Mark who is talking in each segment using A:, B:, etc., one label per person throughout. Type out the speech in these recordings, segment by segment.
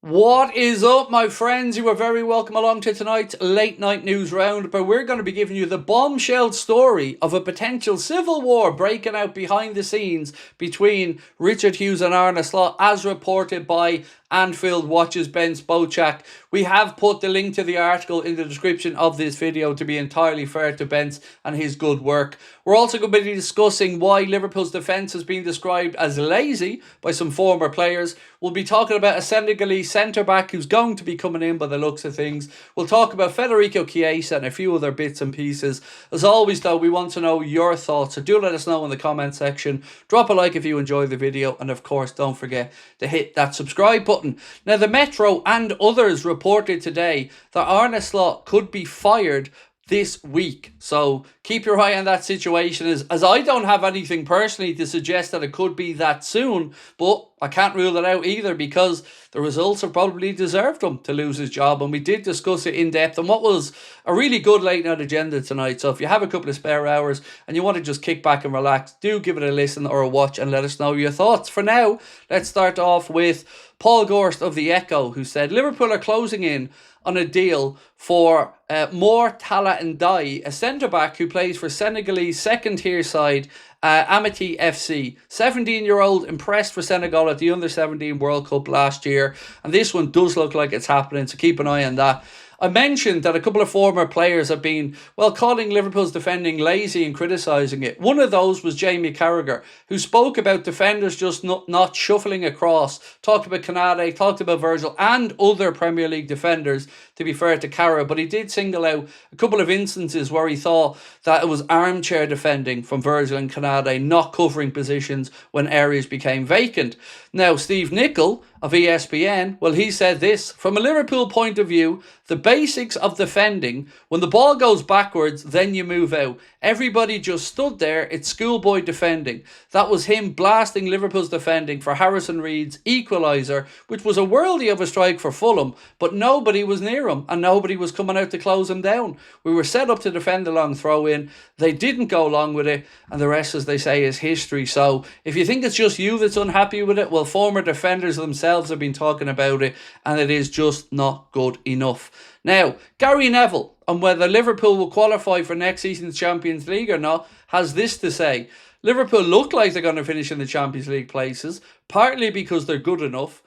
A: What is up, my friends? You are very welcome along to tonight's late night news round, but we're going to be giving you the bombshell story of a potential civil war breaking out behind the scenes between Richard Hughes and Arne Slot, as reported by Anfield Watches Ben Spochak. We have put the link to the article in the description of this video to be entirely fair to Bence and his good work. We're also going to be discussing why Liverpool's defence has been described as lazy by some former players. We'll be talking about a Senegalese centre-back who's going to be coming in by the looks of things. We'll talk about Federico Chiesa and a few other bits and pieces. As always though, we want to know your thoughts, so do let us know in the comment section. Drop a like if you enjoyed the video, and of course don't forget to hit that subscribe button. Now, the Metro and others reported today that Arne Slot could be fired this week, so keep your eye on that situation, as I don't have anything personally to suggest that it could be that soon, but I can't rule it out either, because the results have probably deserved him to lose his job, and we did discuss it in depth on what was a really good late night agenda tonight. So if you have a couple of spare hours and you want to just kick back and relax, do give it a listen or a watch and let us know your thoughts. For now, let's start off with Paul Gorst of the Echo, who said Liverpool are closing in on a deal for Mor Tala Ndiaye, a centre-back who plays for Senegalese second-tier side Amity FC. 17-year-old impressed for Senegal at the Under-17 World Cup last year, and this one does look like it's happening, so keep an eye on that. I mentioned that a couple of former players have been, well, calling Liverpool's defending lazy and criticising it. One of those was Jamie Carragher, who spoke about defenders just not shuffling across, talked about Canade, talked about Virgil and other Premier League defenders, to be fair to Carragher, but he did single out a couple of instances where he thought that it was armchair defending from Virgil and Canade, not covering positions when areas became vacant. Now, Steve Nicol of ESPN, well, he said this: from a Liverpool point of view, the basics of defending, when the ball goes backwards, then you move out. Everybody just stood there. It's schoolboy defending. That was him blasting Liverpool's defending for Harrison Reed's equaliser, which was a worldie of a strike for Fulham, but nobody was near him and nobody was coming out to close him down. We were set up to defend the long throw-in. They didn't go along with it, and the rest, as they say, is history. So if you think it's just you that's unhappy with it, well, former defenders themselves have been talking about it, and it is just not good enough. Now, Gary Neville, on whether Liverpool will qualify for next season's Champions League or not, has this to say: Liverpool look like they're going to finish in the Champions League places, partly because they're good enough,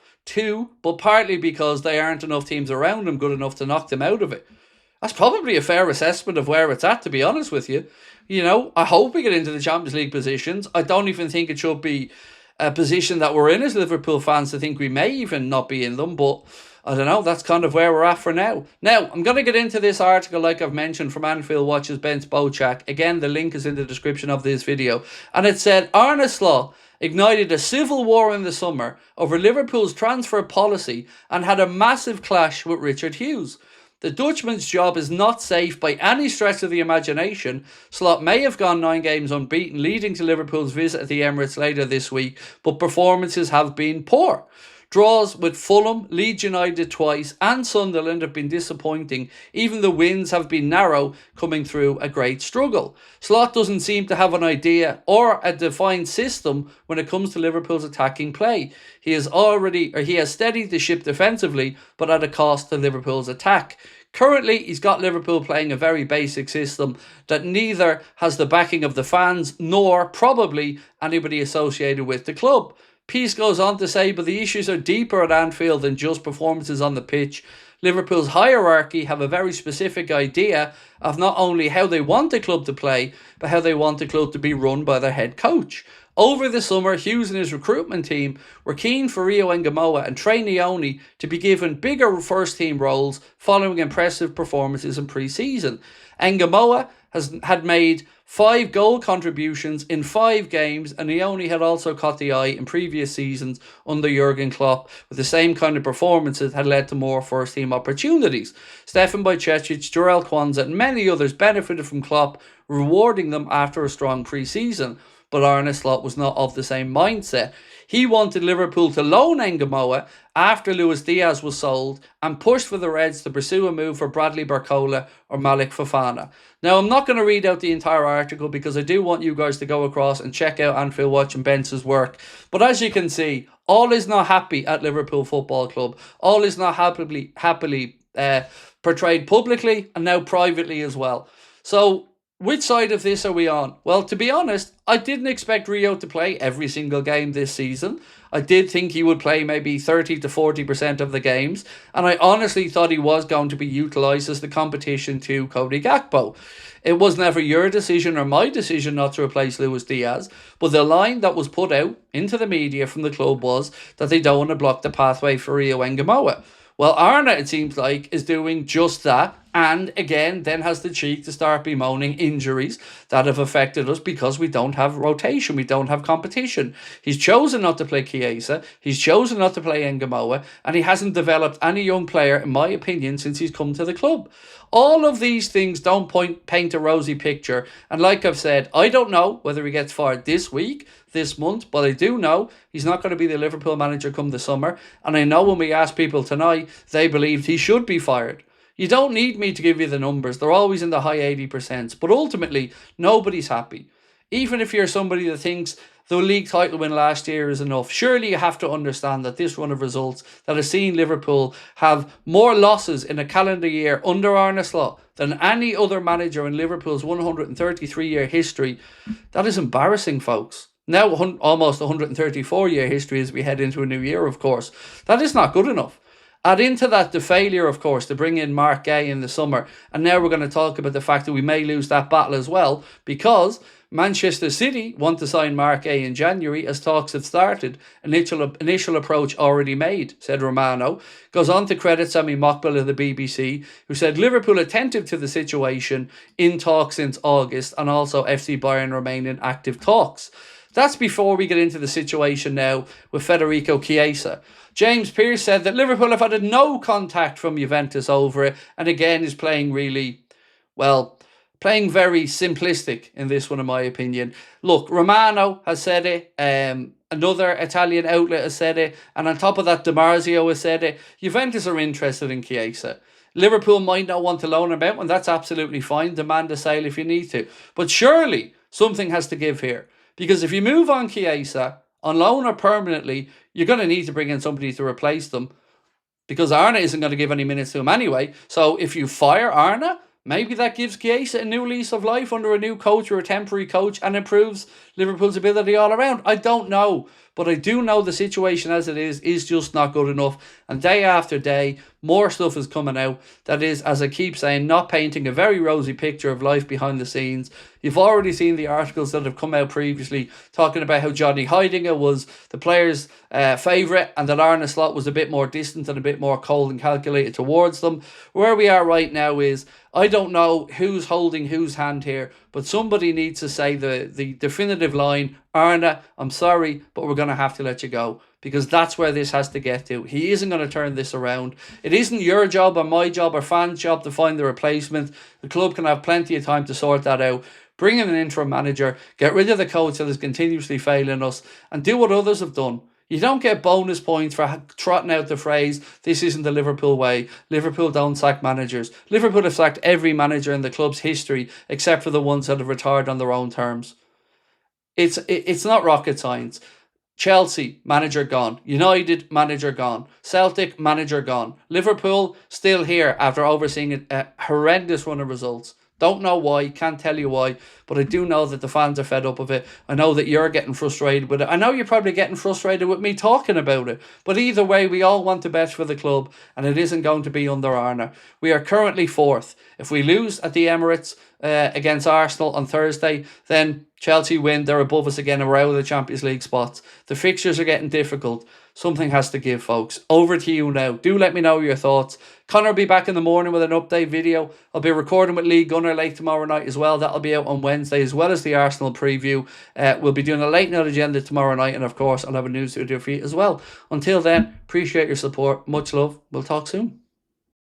A: but partly because there aren't enough teams around them good enough to knock them out of it. That's probably a fair assessment of where it's at, to be honest with you. You know, I hope we get into the Champions League positions. I don't even think it should be a position that we're in as Liverpool fans to think we may even not be in them, but I don't know, that's kind of where we're at for now. Now, I'm going to get into this article, like I've mentioned, from Anfield Watches Ben Spochak. Again, the link is in the description of this video. And it said, Arne Slot ignited a civil war in the summer over Liverpool's transfer policy and had a massive clash with Richard Hughes. The Dutchman's job is not safe by any stretch of the imagination. Slot may have gone 9 games unbeaten, leading to Liverpool's visit at the Emirates later this week, but performances have been poor. Draws with Fulham, Leeds United twice and Sunderland have been disappointing. Even the wins have been narrow, coming through a great struggle. Slot doesn't seem to have an idea or a defined system when it comes to Liverpool's attacking play. He has steadied the ship defensively, but at a cost to Liverpool's attack. Currently, he's got Liverpool playing a very basic system that neither has the backing of the fans nor probably anybody associated with the club. Peace goes on to say, but the issues are deeper at Anfield than just performances on the pitch. Liverpool's hierarchy have a very specific idea of not only how they want the club to play, but how they want the club to be run by their head coach. Over the summer, Hughes and his recruitment team were keen for RIO NGUMOHA and Trey Nyoni to be given bigger first-team roles following impressive performances in pre-season. NGUMOHA had made 5 goal contributions in 5 games, and Nyoni had also caught the eye in previous seasons under Jurgen Klopp, with the same kind of performances had led to more first-team opportunities. Stefan Bajcetic, Jarell Quansah and many others benefited from Klopp rewarding them after a strong pre-season. But Arne Slot was not of the same mindset. He wanted Liverpool to loan NGUMOHA after Luis Diaz was sold and pushed for the Reds to pursue a move for Bradley Barcola or Malik Fofana. Now, I'm not going to read out the entire article because I do want you guys to go across and check out Anfield Watch and Bence's work. But as you can see, All is not happy at Liverpool Football Club. All is not happily portrayed publicly and now privately as well. So which side of this are we on? Well, to be honest, I didn't expect RIO to play every single game this season. I did think he would play maybe 30 to 40% of the games, and I honestly thought he was going to be utilised as the competition to Cody Gakpo. It was never your decision or my decision not to replace Luis Diaz, but the line that was put out into the media from the club was that they don't want to block the pathway for RIO NGUMOHA. Well, Arne, it seems like, is doing just that, and again then has the cheek to start bemoaning injuries that have affected us because we don't have rotation, we don't have competition. He's chosen not to play Chiesa, he's chosen not to play NGUMOHA, and he hasn't developed any young player, in my opinion, since he's come to the club. All of these things don't paint a rosy picture, and like I've said, I don't know whether he gets fired this week, this month, but I do know he's not going to be the Liverpool manager come the summer, and I know when we asked people tonight, they believed he should be fired. You don't need me to give you the numbers, they're always in the high 80%, but ultimately, nobody's happy. Even if you're somebody that thinks the league title win last year is enough, surely you have to understand that this run of results that has seen Liverpool have more losses in a calendar year under Arne Slot than any other manager in Liverpool's 133-year history, that is embarrassing, folks. Now almost 134-year history as we head into a new year, of course. That is not good enough. Add into that the failure, of course, to bring in Mark Gay in the summer. And now we're going to talk about the fact that we may lose that battle as well, because Manchester City want to sign Mark Gay in January as talks have started. Initial approach already made, said Romano. Goes on to credit Sami Mokbel of the BBC, who said Liverpool attentive to the situation, in talks since August, and also FC Bayern remain in active talks. That's before we get into the situation now with Federico Chiesa. James Pearce said that Liverpool have had no contact from Juventus over it, and again is playing very simplistic in this one, in my opinion. Look, Romano has said it, another Italian outlet has said it, and on top of that, DiMarzio has said it. Juventus are interested in Chiesa. Liverpool might not want to loan him out, and that's absolutely fine. Demand a sale if you need to. But surely something has to give here. Because if you move on Chiesa, on loan or permanently, you're going to need to bring in somebody to replace them. Because Arne isn't going to give any minutes to him anyway. So if you fire Arne, maybe that gives Chiesa a new lease of life under a new coach or a temporary coach and improves Liverpool's ability all around. I don't know. But I do know the situation as it is just not good enough. And day after day, more stuff is coming out that is, as I keep saying, not painting a very rosy picture of life behind the scenes. You've already seen the articles that have come out previously talking about how Johnny Heidinger was the player's favourite and that Arne Slot was a bit more distant and a bit more cold and calculated towards them. Where we are right now is, I don't know who's holding whose hand here, but somebody needs to say the definitive line, Arne, I'm sorry, but we're going to have to let you go. Because that's where this has to get to. He isn't going to turn this around. It isn't your job or my job or fans' job to find the replacement. The club can have plenty of time to sort that out. Bring in an interim manager, get rid of the coach that is continuously failing us, and do what others have done. You don't get bonus points for trotting out the phrase, this isn't the Liverpool way. Liverpool don't sack managers. Liverpool have sacked every manager in the club's history except for the ones that have retired on their own terms. It's not rocket science. Chelsea, manager gone. United, manager gone. Celtic, manager gone. Liverpool, still here after overseeing a horrendous run of results. Don't know why, can't tell you why, but I do know that the fans are fed up of it. I know that you're getting frustrated with it. I know you're probably getting frustrated with me talking about it. But either way, we all want the best for the club, and it isn't going to be under Arne. We are currently fourth. If we lose at the Emirates against Arsenal on Thursday, then Chelsea win, they're above us again and we're out of the Champions League spots. The fixtures are getting difficult. Something has to give, folks. Over to you now. Do let me know your thoughts. Connor will be back in the morning with an update video. I'll be recording with Lee Gunner late tomorrow night as well. That'll be out on Wednesday, as well as the Arsenal preview. We'll be doing a late night agenda tomorrow night, and of course I'll have a news video for you as well. Until then, appreciate your support. Much love. We'll talk soon.